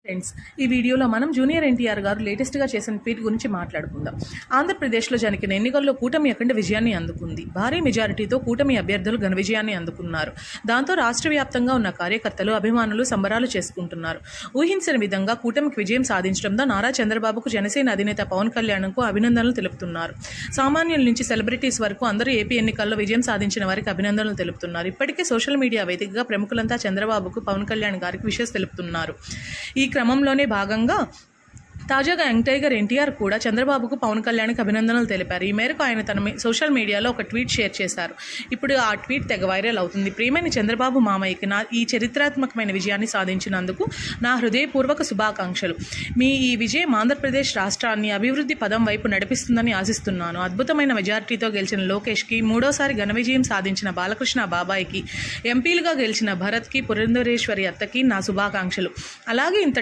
Friends, ఈ వీడియోలో మనం జూనియర్ ఎన్టీఆర్ గారు లేటెస్ట్గా చేసిన ట్వీట్ గురించి మాట్లాడుకుందాం. ఆంధ్రప్రదేశ్లో జరిగిన ఎన్నికల్లో కూటమి అఖండ విజయాన్ని అందుకుంది. భారీ మెజారిటీతో కూటమి అభ్యర్థులు ఘన విజయాన్ని అందుకున్నారు. దాంతో రాష్ట్ర వ్యాప్తంగా ఉన్న కార్యకర్తలు, అభిమానులు సంబరాలు చేసుకుంటున్నారు. ఊహించిన విధంగా కూటమికి విజయం సాధించడంతో నారా చంద్రబాబుకు జనసేన అధినేత పవన్ కళ్యాణ్కు అభినందనలు తెలుపుతున్నారు. సామాన్యుల నుంచి సెలబ్రిటీస్ వరకు అందరూ ఏపీ ఎన్నికల్లో విజయం సాధించిన వారికి అభినందనలు తెలుపుతున్నారు. ఇప్పటికే సోషల్ మీడియా వేదికగా ప్రముఖులంతా చంద్రబాబుకు, పవన్ కళ్యాణ్ గారికి విషెస్ తెలుపుతున్నారు. ఈ క్రమంలోనే భాగంగా తాజాగా యంగ్ టైగర్ ఎన్టీఆర్ కూడా చంద్రబాబుకు, పవన్ కళ్యాణ్కి అభినందనలు తెలిపారు. ఈ మేరకు ఆయన తన సోషల్ మీడియాలో ఒక ట్వీట్ షేర్ చేశారు. ఇప్పుడు ఆ ట్వీట్ తెగ వైరల్ అవుతుంది. ప్రియమైన చంద్రబాబు మామయ్యకి ఈ చరిత్రాత్మకమైన విజయాన్ని సాధించినందుకు నా హృదయపూర్వక శుభాకాంక్షలు. మీ ఈ విజయం ఆంధ్రప్రదేశ్ రాష్ట్రాన్ని అభివృద్ధి పదం వైపు నడిపిస్తుందని ఆశిస్తున్నాను. అద్భుతమైన మెజారిటీతో గెలిచిన లోకేష్కి, మూడోసారి ఘన విజయం సాధించిన బాలకృష్ణ బాబాయికి, ఎంపీలుగా గెలిచిన భరత్కి, పురంధరేశ్వరి అత్తకి నా శుభాకాంక్షలు. అలాగే ఇంత